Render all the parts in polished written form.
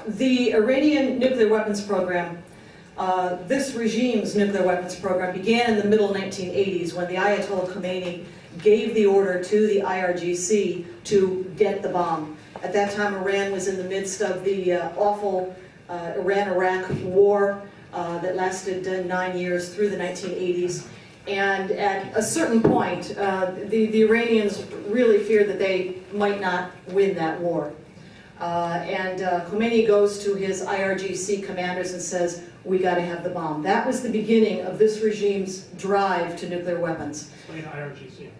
The Iranian nuclear weapons program, this regime's nuclear weapons program began in the middle 1980s when the Ayatollah Khomeini gave the order to the IRGC to get the bomb. At that time, Iran was in the midst of the awful Iran-Iraq war that lasted 9 years through the 1980s. And at a certain point, the Iranians really feared that they might not win that war. Khomeini goes to his IRGC commanders and says, we got to have the bomb. That was the beginning of this regime's drive to nuclear weapons. Explain IRGC.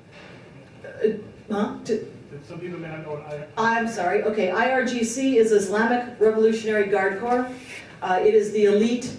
Some people may not know what IRGC is. I'm sorry. Okay, IRGC is Islamic Revolutionary Guard Corps. It is the elite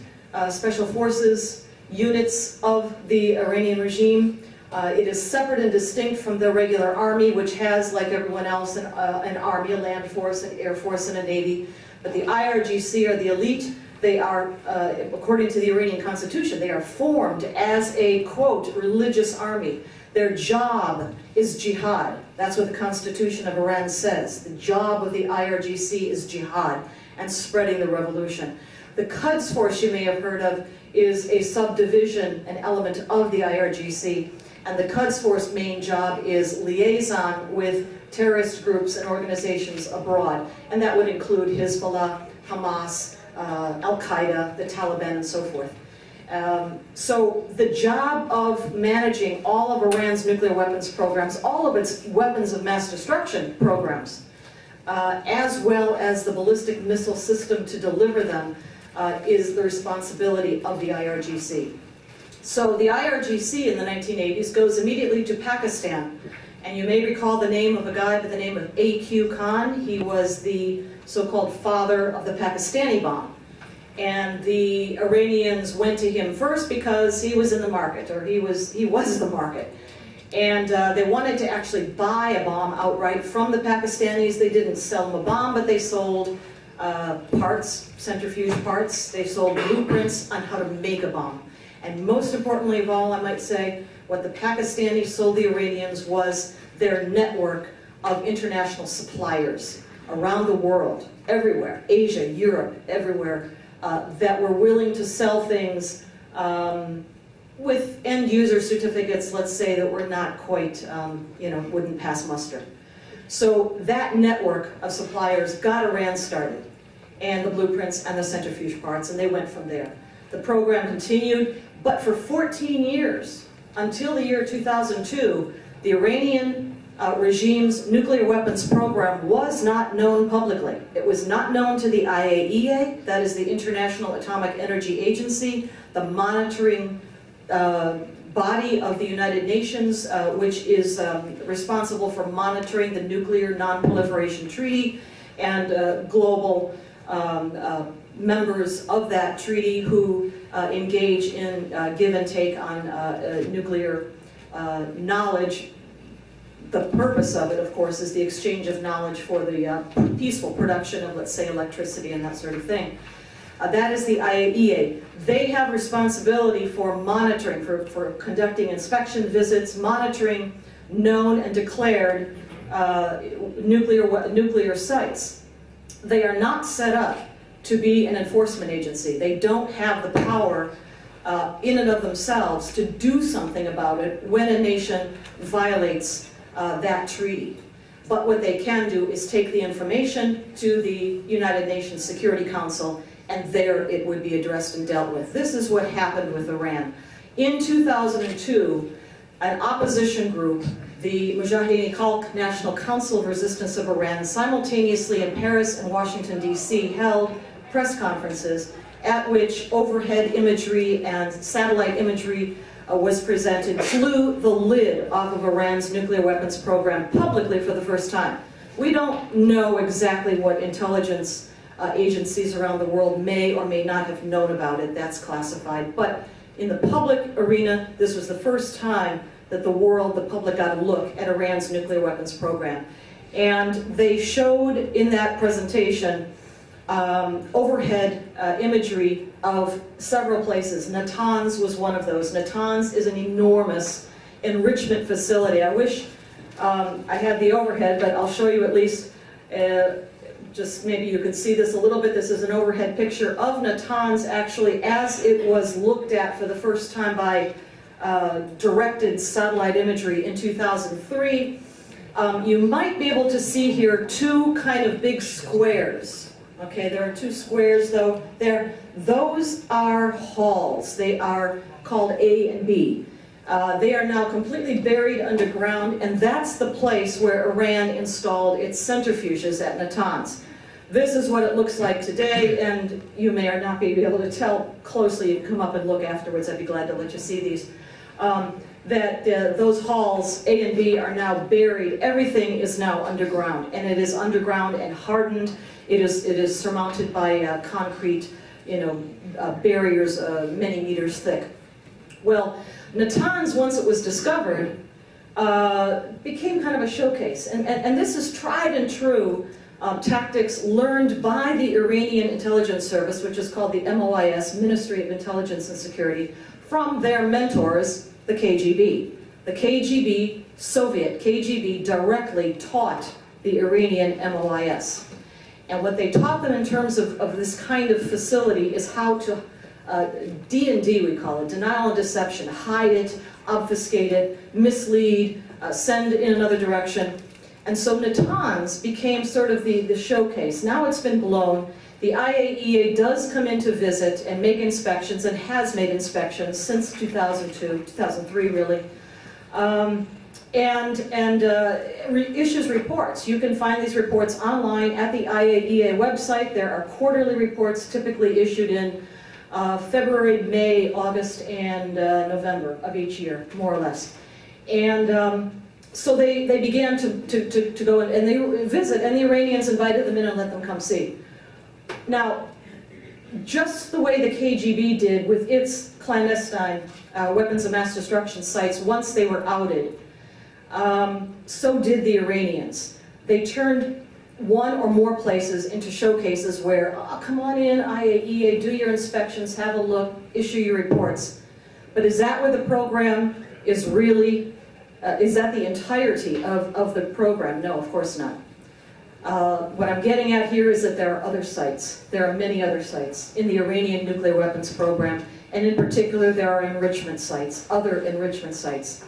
special forces units of the Iranian regime. It is separate and distinct from the regular army, which has, like everyone else, an army, a land force, an air force, and a navy. But the IRGC are the elite. They are, according to the Iranian constitution, they are formed as a, quote, religious army. Their job is jihad. That's what the Constitution of Iran says. The job of the IRGC is jihad and spreading the revolution. The Quds Force you may have heard of is a subdivision, an element of the IRGC. And the Quds Force main job is liaison with terrorist groups and organizations abroad. And that would include Hezbollah, Hamas, Al-Qaeda, the Taliban, and so forth. So the job of managing all of Iran's nuclear weapons programs, all of its weapons of mass destruction programs, as well as the ballistic missile system to deliver them, is the responsibility of the IRGC. So the IRGC in the 1980s goes immediately to Pakistan. And you may recall the name of a guy by the name of A.Q. Khan. He was the so-called father of the Pakistani bomb. And the Iranians went to him first because he was in the market, or he was the market. And they wanted to actually buy a bomb outright from the Pakistanis. They didn't sell them a bomb, but they sold parts, centrifuge parts. They sold blueprints on how to make a bomb. And most importantly of all, I might say, what the Pakistanis sold the Iranians was their network of international suppliers around the world, everywhere, Asia, Europe, everywhere, that were willing to sell things with end-user certificates, let's say, that were not quite, wouldn't pass muster. So that network of suppliers got Iran started, and the blueprints and the centrifuge parts, and they went from there. The program continued, but for 14 years, until the year 2002, the Iranian regime's nuclear weapons program was not known publicly. It was not known to the IAEA, that is the International Atomic Energy Agency, the monitoring body of the United Nations, which is responsible for monitoring the Nuclear Non-Proliferation Treaty and global members of that treaty who engage in give and take on nuclear knowledge. The purpose of it, of course, is the exchange of knowledge for the peaceful production of, let's say, electricity and that sort of thing. That is the IAEA. They have responsibility for monitoring, for conducting inspection visits, monitoring known and declared nuclear sites. They are not set up to be an enforcement agency. They don't have the power in and of themselves to do something about it when a nation violates that treaty. But what they can do is take the information to the United Nations Security Council, and there it would be addressed and dealt with. This is what happened with Iran. In 2002, an opposition group, the Mujahideen-e-Khalq National Council of Resistance of Iran, simultaneously in Paris and Washington, D.C., held press conferences at which overhead imagery and satellite imagery was presented, flew the lid off of Iran's nuclear weapons program publicly for the first time. We don't know exactly what intelligence agencies around the world may or may not have known about it. That's classified. But in the public arena, this was the first time that the world, the public, got a look at Iran's nuclear weapons program. And they showed in that presentation overhead imagery of several places. Natanz was one of those. Natanz is an enormous enrichment facility. I wish I had the overhead, but I'll show you at least just maybe you could see this a little bit. This is an overhead picture of Natanz actually as it was looked at for the first time by directed satellite imagery in 2003. You might be able to see here two kind of big squares. Okay, there are two squares though. Those are halls. They are called A and B. They are now completely buried underground, and that's the place where Iran installed its centrifuges at Natanz. This is what it looks like today, and you may or not be able to tell closely. You can come up and look afterwards. I'd be glad to let you see these. Those halls, A and B, are now buried. Everything is now underground, and it is underground and hardened. It is surmounted by concrete, barriers many meters thick. Well, Natanz, once it was discovered, became kind of a showcase, and this is tried and true tactics learned by the Iranian intelligence service, which is called the MOIS, Ministry of Intelligence and Security, from their mentors, the KGB. The KGB, Soviet KGB, directly taught the Iranian MOIS. And what they taught them in terms of this kind of facility is how to, D&D we call it, denial and deception, hide it, obfuscate it, mislead, send in another direction. And so Natanz became sort of the showcase. Now it's been blown. The IAEA does come in to visit and make inspections, and has made inspections since 2002, 2003 really, issues reports. You can find these reports online at the IAEA website. There are quarterly reports typically issued in February, May, August, and November of each year, more or less. And so they began to go and they visit, and the Iranians invited them in and let them come see. Now, just the way the KGB did with its clandestine weapons of mass destruction sites once they were outed, so did the Iranians. They turned one or more places into showcases where, oh, come on in, IAEA, do your inspections, have a look, issue your reports. But is that where the program is really, is that the entirety of the program? No, of course not. What I'm getting at here is that there are other sites. There are many other sites in the Iranian nuclear weapons program, and in particular there are enrichment sites, other enrichment sites.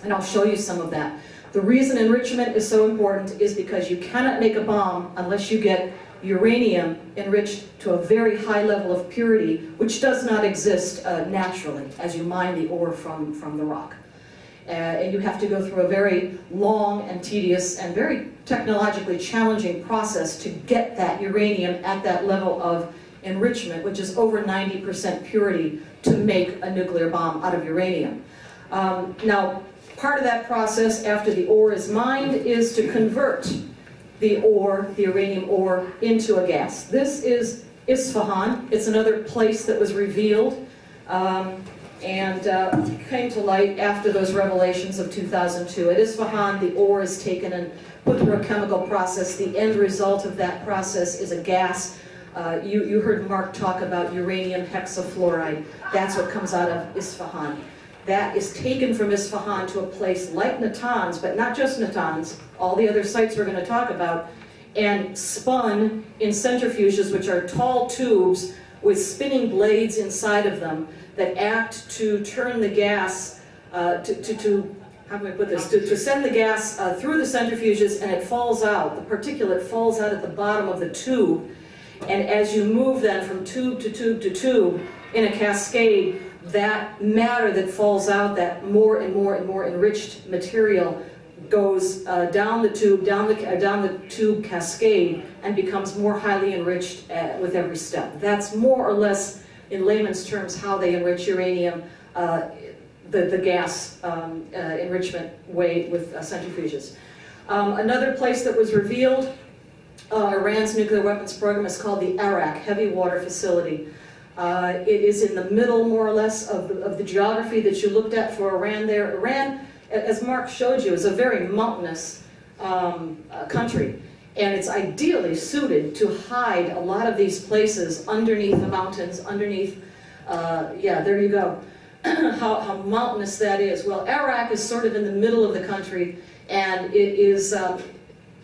And I'll show you some of that. The reason enrichment is so important is because you cannot make a bomb unless you get uranium enriched to a very high level of purity, which does not exist naturally as you mine the ore from the rock. And you have to go through a very long and tedious and very technologically challenging process to get that uranium at that level of enrichment, which is over 90% purity, to make a nuclear bomb out of uranium. Now, part of that process after the ore is mined is to convert the ore, the uranium ore, into a gas. This is Isfahan. It's another place that was revealed and came to light after those revelations of 2002. At Isfahan, the ore is taken and put through a chemical process. The end result of that process is a gas. You heard Mark talk about uranium hexafluoride. That's what comes out of Isfahan. That is taken from Isfahan to a place like Natanz, but not just Natanz, all the other sites we're going to talk about, and spun in centrifuges, which are tall tubes with spinning blades inside of them that act to turn the gas, how do I put this, to send the gas through the centrifuges, and it falls out. The particulate falls out at the bottom of the tube, and as you move then from tube to tube to tube in a cascade, that matter that falls out, that more and more and more enriched material, goes down the tube cascade and becomes more highly enriched with every step. That's more or less, in layman's terms, how they enrich uranium, the gas enrichment way with centrifuges. Another place that was revealed, Iran's nuclear weapons program, is called the Arak Heavy Water Facility. It is in the middle, more or less, of the geography that you looked at for Iran there. Iran, as Mark showed you, is a very mountainous country. And it's ideally suited to hide a lot of these places underneath the mountains, underneath, yeah, there you go, how mountainous that is. Well, Arak is sort of in the middle of the country, and it is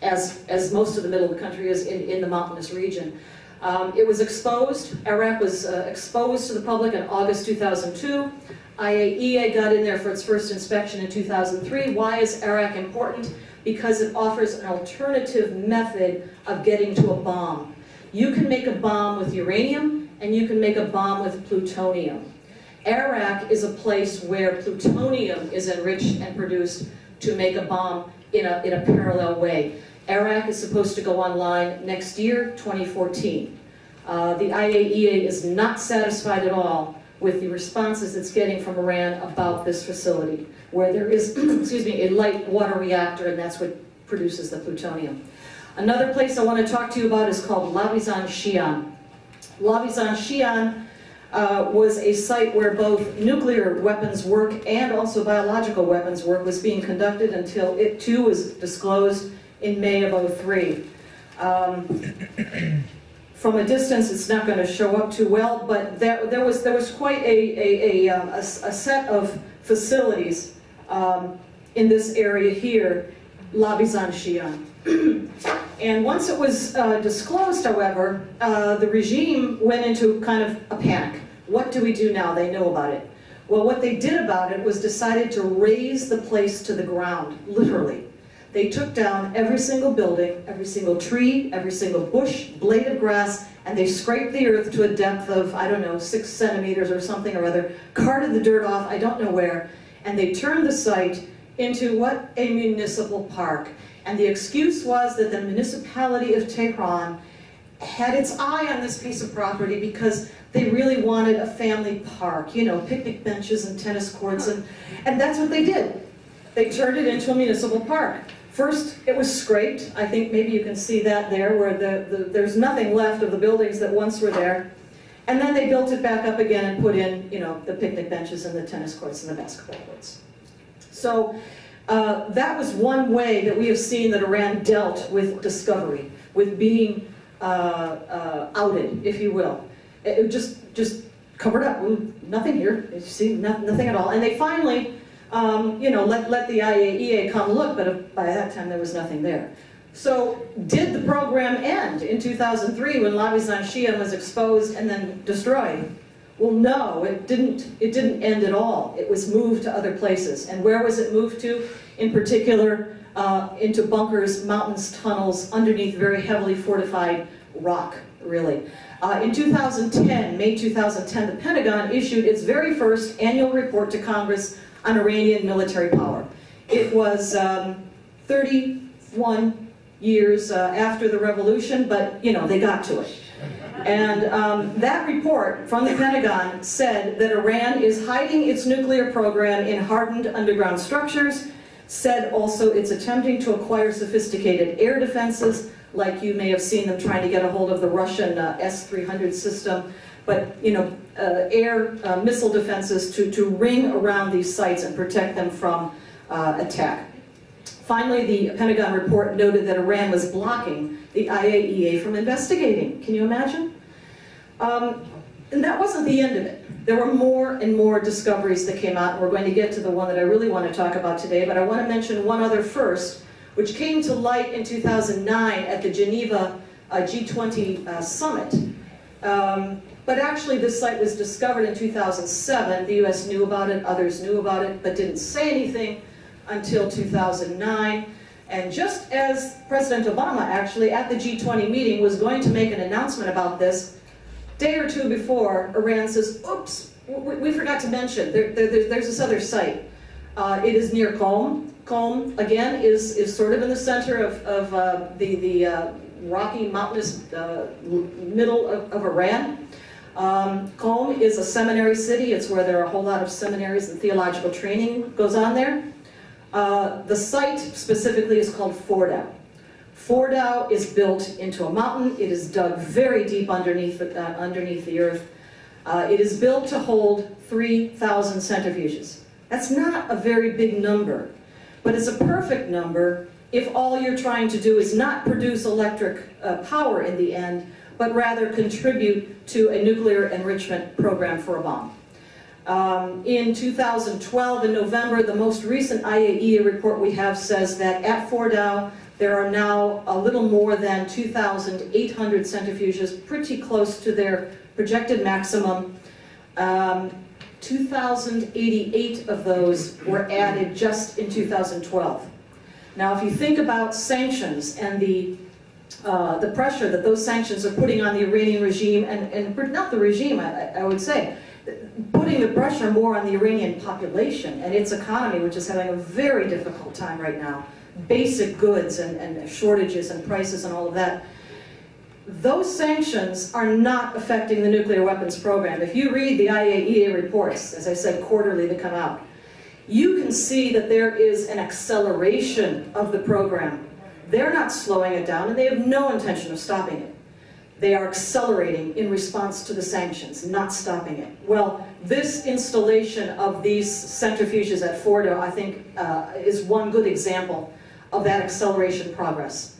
as most of the middle of the country is in the mountainous region. It was exposed, Iraq was exposed to the public in August 2002. IAEA got in there for its first inspection in 2003. Why is Iraq important? Because it offers an alternative method of getting to a bomb. You can make a bomb with uranium, and you can make a bomb with plutonium. Iraq is a place where plutonium is enriched and produced to make a bomb in a parallel way. Iraq is supposed to go online next year, 2014. The IAEA is not satisfied at all with the responses it's getting from Iran about this facility, where there is, excuse me, a light water reactor, and that's what produces the plutonium. Another place I want to talk to you about is called Lavizan-Shi'an. Lavizan-Shi'an was a site where both nuclear weapons work and also biological weapons work was being conducted until it too was disclosed in May of '03. From a distance, it's not going to show up too well, but there was quite a set of facilities in this area here, Lavizan-Shi'an. And once it was disclosed, however, the regime went into kind of a panic. What do we do now? They know about it. Well, what they did about it was decided to raise the place to the ground, literally. They took down every single building, every single tree, every single bush, blade of grass, and they scraped the earth to a depth of, I don't know, 6 centimeters or something or other, carted the dirt off, I don't know where, and they turned the site into what? A municipal park. And the excuse was that the municipality of Tehran had its eye on this piece of property because they really wanted a family park, you know, picnic benches and tennis courts, and that's what they did. They turned it into a municipal park. First, it was scraped. I think maybe you can see that there, where there's nothing left of the buildings that once were there. And then they built it back up again and put in, you know, the picnic benches and the tennis courts and the basketball courts. So that was one way that we have seen that Iran dealt with discovery, with being outed, if you will. It just covered up. Ooh, nothing here. You see, nothing at all. And they finally, you know, let the IAEA come look, but by that time there was nothing there. So did the program end in 2003 when Lavizan-Shi'an was exposed and then destroyed? Well, no, it didn't end at all. It was moved to other places. And where was it moved to? In particular, into bunkers, mountains, tunnels, underneath very heavily fortified rock, really. In 2010, May 2010, the Pentagon issued its very first annual report to Congress on Iranian military power. It was 31 years after the revolution, but, you know, they got to it. And that report from the Pentagon said that Iran is hiding its nuclear program in hardened underground structures, said also it's attempting to acquire sophisticated air defenses, like you may have seen them trying to get a hold of the Russian S-300 system, but, you know, air missile defenses to ring around these sites and protect them from attack. Finally, the Pentagon report noted that Iran was blocking the IAEA from investigating. Can you imagine? And that wasn't the end of it. There were more and more discoveries that came out, and we're going to get to the one that I really want to talk about today, but I want to mention one other first, which came to light in 2009 at the Geneva G20 summit. But actually this site was discovered in 2007. The US knew about it, others knew about it, but didn't say anything until 2009. And just as President Obama actually at the G20 meeting was going to make an announcement about this, day or two before, Iran says, oops, we forgot to mention, there's this other site. It is near Qom. Qom, again, is sort of in the center of the rocky, mountainous middle of Iran. Qom is a seminary city. It's where there are a whole lot of seminaries and theological training goes on there. The site specifically is called Fordow. Fordow is built into a mountain. It is dug very deep underneath the earth. It is built to hold 3,000 centrifuges. That's not a very big number, but it's a perfect number if all you're trying to do is not produce electric power in the end, but rather contribute to a nuclear enrichment program for a bomb. In 2012, in November, the most recent IAEA report we have says that at Fordow, There are now a little more than 2,800 centrifuges, pretty close to their projected maximum. 2,088 of those were added just in 2012. Now, if you think about sanctions and the pressure that those sanctions are putting on the Iranian regime, and not the regime, I would say, putting the pressure more on the Iranian population and its economy, which is having a very difficult time right now, basic goods and shortages and prices and all of that. Those sanctions are not affecting the nuclear weapons program. If you read the IAEA reports, as I said, quarterly that come out, you can see that there is an acceleration of the program. They're not slowing it down, and they have no intention of stopping it. They are accelerating in response to the sanctions, not stopping it. Well, this installation of these centrifuges at Fordow, I think, is one good example of that acceleration progress.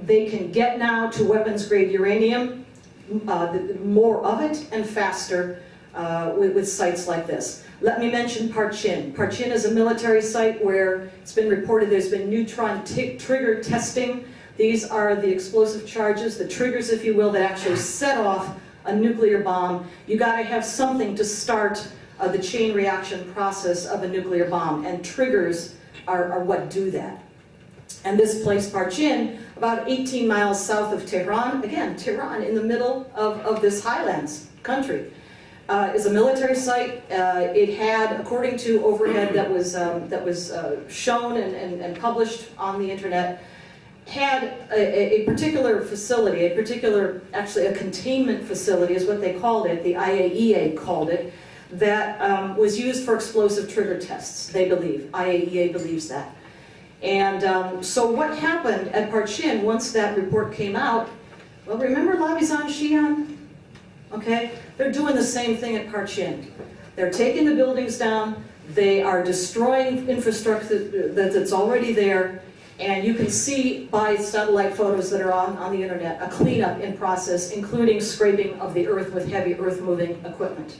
They can get now to weapons-grade uranium, more of it and faster with sites like this. Let me mention Parchin. Parchin is a military site where it's been reported there's been neutron trigger testing. These are the explosive charges, the triggers, if you will, that actually set off a nuclear bomb. You got to have something to start the chain reaction process of a nuclear bomb, and triggers are what do that. And this place, Parchin, about 18 miles south of Tehran, again, Tehran in the middle of this highlands country, is a military site. It had, according to overhead that was shown and published on the internet, had a particular facility, actually a containment facility is what they called it, the IAEA called it, that was used for explosive trigger tests, they believe. IAEA believes that. And so what happened at Parchin once that report came out, well, remember Isfahan? Okay, they're doing the same thing at Parchin. They're taking the buildings down, they are destroying infrastructure that's already there, and you can see by satellite photos that are on the internet a cleanup in process, including scraping of the earth with heavy earth-moving equipment.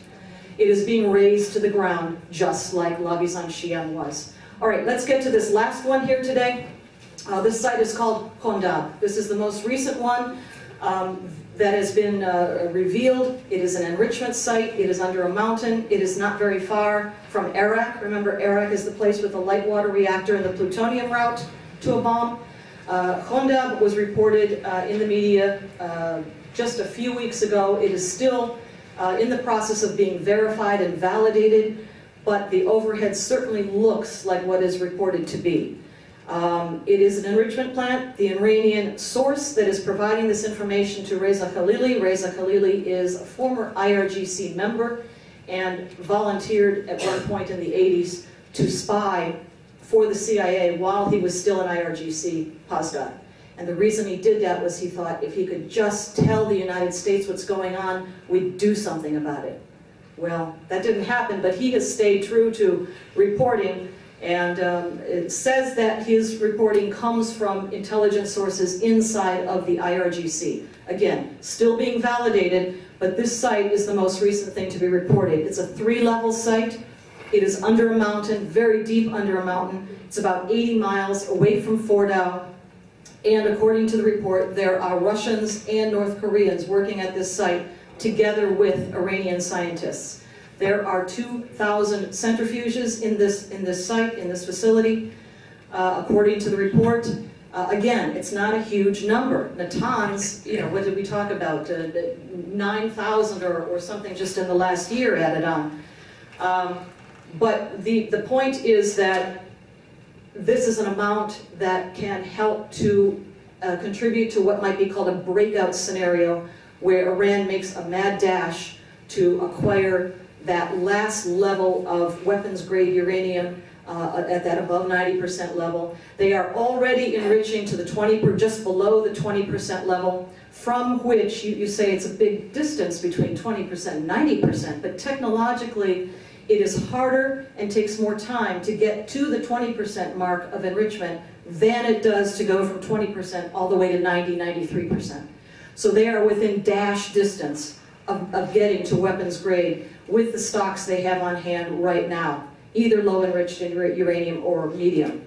It is being razed to the ground, just like Isfahan was. All right, let's get to this last one here today. This site is called Fordow. This is the most recent one that has been revealed. It is an enrichment site. It is under a mountain. It is not very far from Iraq. Remember, Iraq is the place with the light water reactor and the plutonium route to a bomb. Fordow was reported in the media just a few weeks ago. It is still in the process of being verified and validated, but the overhead certainly looks like what is reported to be. It is an enrichment plant. The Iranian source that is providing this information to Reza Khalili is a former IRGC member and volunteered at one point in the 80s to spy for the CIA while he was still an IRGC postdoc. And the reason he did that was he thought if he could just tell the United States what's going on, we'd do something about it. Well, that didn't happen, but he has stayed true to reporting, and it says that his reporting comes from intelligence sources inside of the IRGC. Again, still being validated, but this site is the most recent thing to be reported. It's a 3-level site. It is under a mountain, very deep under a mountain. It's about 80 miles away from Fordow. And according to the report, there are Russians and North Koreans working at this site together with Iranian scientists. There are 2,000 centrifuges in this site, in this facility, according to the report. Again, it's not a huge number. Natanz, you know, what did we talk about? 9,000 or something just in the last year added on. But the point is that this is an amount that can help to contribute to what might be called a breakout scenario, where Iran makes a mad dash to acquire that last level of weapons-grade uranium at that above 90% level. They are already enriching to the just below the 20% level, from which you say it's a big distance between 20% and 90%, but technologically it is harder and takes more time to get to the 20% mark of enrichment than it does to go from 20% all the way to 90, 93%. So they are within dash distance of getting to weapons grade with the stocks they have on hand right now, either low enriched uranium or medium.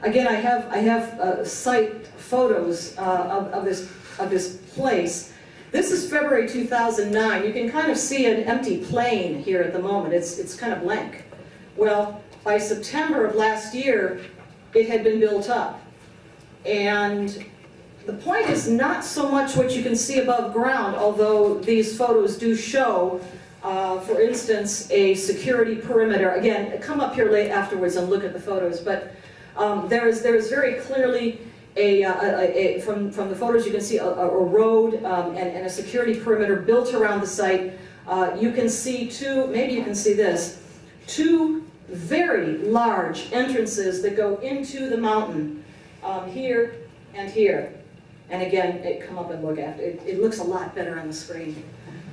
Again, I have site photos of this place. This is February 2009. You can kind of see an empty plain here at the moment. It's kind of blank. Well, by September of last year, it had been built up. And the point is not so much what you can see above ground, although these photos do show, for instance, a security perimeter. Again, come up here late afterwards and look at the photos, but there is very clearly from the photos you can see a road and a security perimeter built around the site. You can see maybe you can see this, two very large entrances that go into the mountain, here and here. And again, come up and look at it. It looks a lot better on the screen.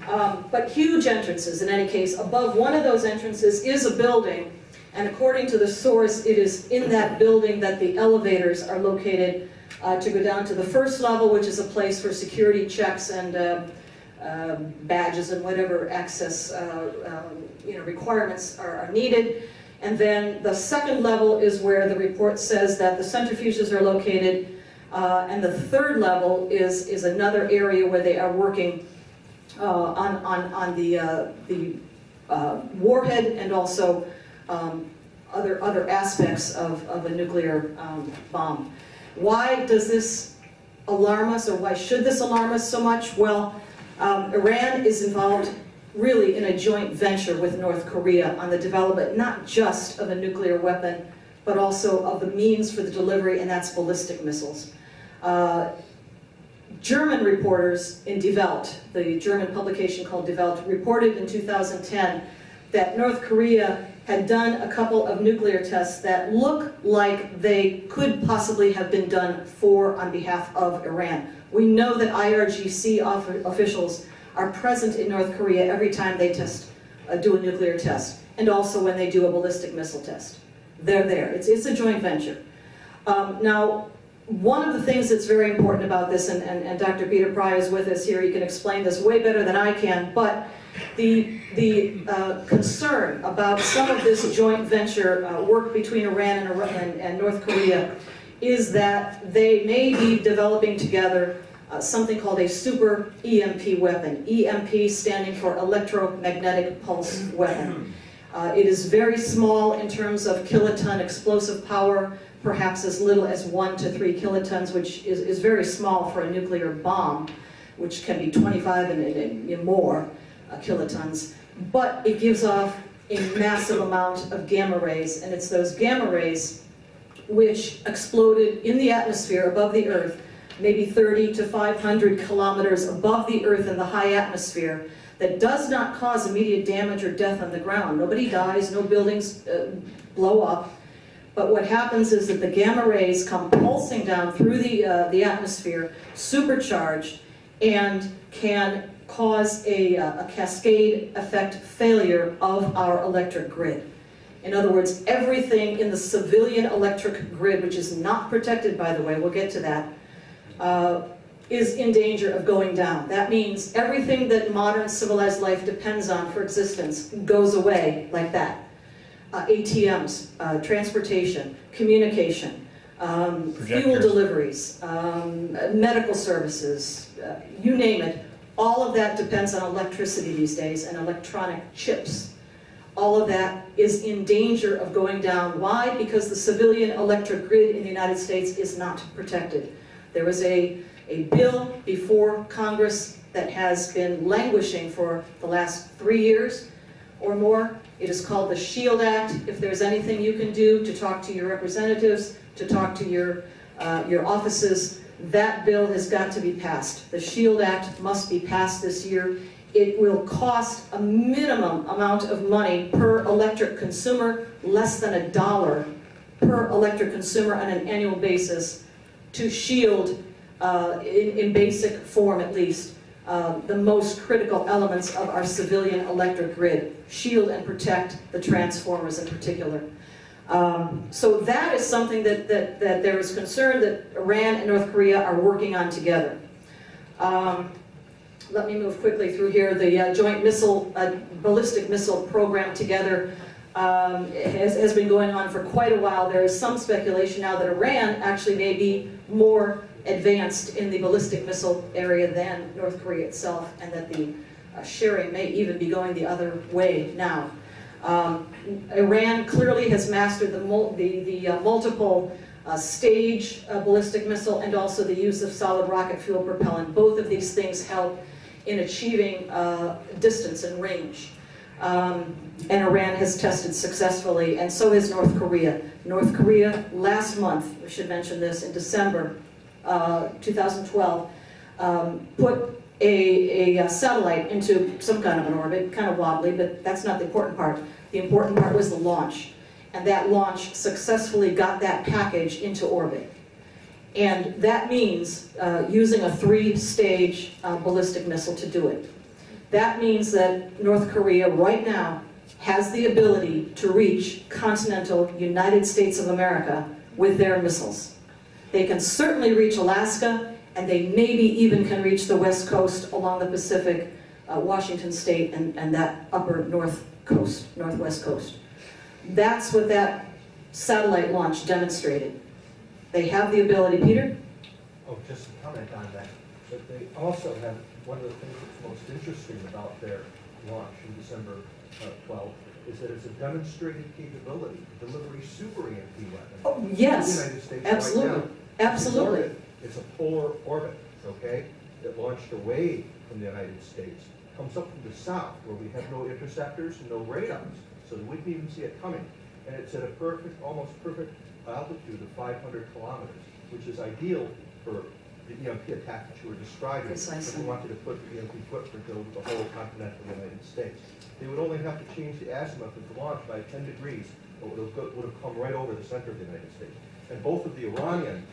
But huge entrances in any case. Above one of those entrances is a building, and according to the source, it is in that building that the elevators are located to go down to the first level, which is a place for security checks and badges and whatever access requirements are needed. And then the second level is where the report says that the centrifuges are located, and the third level is another area where they are working on the warhead and also other aspects of a nuclear bomb. Why does this alarm us, or why should this alarm us so much? Well, Iran is involved really in a joint venture with North Korea on the development not just of a nuclear weapon, but also of the means for the delivery, and that's ballistic missiles. German reporters in Die Welt, the German publication called Die Welt, reported in 2010 that North Korea had done a couple of nuclear tests that look like they could possibly have been done on behalf of Iran. We know that IRGC officials are present in North Korea every time they do a nuclear test, and also when they do a ballistic missile test. They're there. It's a joint venture. Now, one of the things that's very important about this, and Dr. Peter Pry is with us here, he can explain this way better than I can, but the concern about some of this joint venture work between Iran and North Korea is that they may be developing together something called a super EMP weapon. EMP standing for electromagnetic pulse weapon. It is very small in terms of kiloton explosive power, perhaps as little as 1 to 3 kilotons, which is very small for a nuclear bomb, which can be 25 and more kilotons. But it gives off a massive amount of gamma rays, and it's those gamma rays which exploded in the atmosphere above the Earth, maybe 30 to 500 kilometers above the Earth in the high atmosphere, that does not cause immediate damage or death on the ground. Nobody dies, no buildings blow up. But what happens is that the gamma rays come pulsing down through the atmosphere, supercharged, and can cause a cascade effect failure of our electric grid. In other words, everything in the civilian electric grid, which is not protected, by the way, we'll get to that, is in danger of going down. That means everything that modern civilized life depends on for existence goes away like that. ATMs, transportation, communication, fuel deliveries, medical services, you name it. All of that depends on electricity these days and electronic chips. All of that is in danger of going down. Why? Because the civilian electric grid in the United States is not protected. There was a bill before Congress that has been languishing for the last 3 years or more. It is called the SHIELD Act. If there's anything you can do to talk to your representatives, to talk to your offices, that bill has got to be passed. The SHIELD Act must be passed this year. It will cost a minimum amount of money per electric consumer, less than $1 per electric consumer on an annual basis, to shield, in basic form at least, the most critical elements of our civilian electric grid. Shield and protect the transformers in particular. So that is something that there is concern that Iran and North Korea are working on together. Let me move quickly through here. The joint ballistic missile program together has been going on for quite a while. There is some speculation now that Iran actually may be more advanced in the ballistic missile area than North Korea itself, and that the sharing may even be going the other way now. Iran clearly has mastered the multiple stage ballistic missile and also the use of solid rocket fuel propellant. Both of these things help in achieving distance and range. And Iran has tested successfully, and so has North Korea. North Korea last month, we should mention this, in December 2012, put a satellite into some kind of an orbit, kind of wobbly, but that's not the important part. The important part was the launch. And that launch successfully got that package into orbit. And that means using a 3-stage ballistic missile to do it. That means that North Korea right now has the ability to reach continental United States of America with their missiles. They can certainly reach Alaska, and they maybe even can reach the west coast along the Pacific, Washington State, and that upper northwest coast. That's what that satellite launch demonstrated. They have the ability. Peter? Oh, just to comment on that. But they also have, one of the things that's most interesting about their launch in December 12 is that it's a demonstrated capability to deliver a super EMP weapon. Oh, yes. To the United States absolutely. Right now. Absolutely. It's a polar orbit, okay, that launched away from the United States, comes up from the south where we have no interceptors and no radars, so we wouldn't even see it coming. And it's at a perfect, almost perfect altitude of 500 kilometers, which is ideal for the EMP attack that you were describing. Precisely. If we wanted to put the EMP footprint over the whole continental United States. They would only have to change the azimuth of the launch by 10 degrees, but would have come right over the center of the United States. And both of the Iranian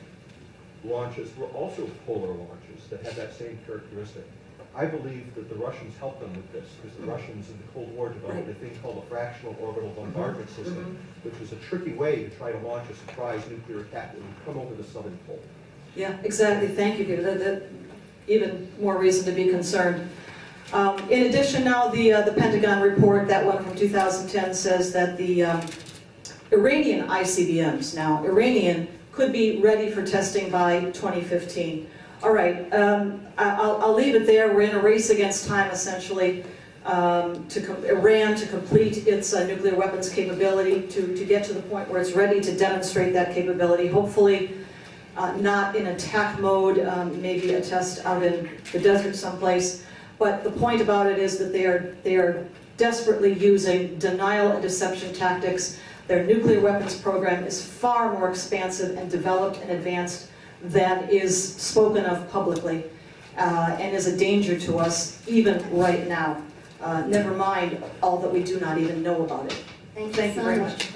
launches were also polar launches that had that same characteristic. I believe that the Russians helped them with this, because the Russians in the Cold War developed a thing called a fractional orbital bombardment system, which was a tricky way to try to launch a surprise nuclear attack that would come over the southern pole. Yeah, exactly. Thank you, Peter. That even more reason to be concerned. In addition, now the Pentagon report, that one from 2010, says that the Iranian ICBMs, now Iranian, could be ready for testing by 2015. All right, I'll leave it there. We're in a race against time, essentially, Iran to complete its nuclear weapons capability, to get to the point where it's ready to demonstrate that capability, hopefully not in attack mode, maybe a test out in the desert someplace. But the point about it is that they are desperately using denial and deception tactics. Their nuclear weapons program is far more expansive and developed and advanced than is spoken of publicly, and is a danger to us even right now. Never mind all that we do not even know about it. Thank you very so much.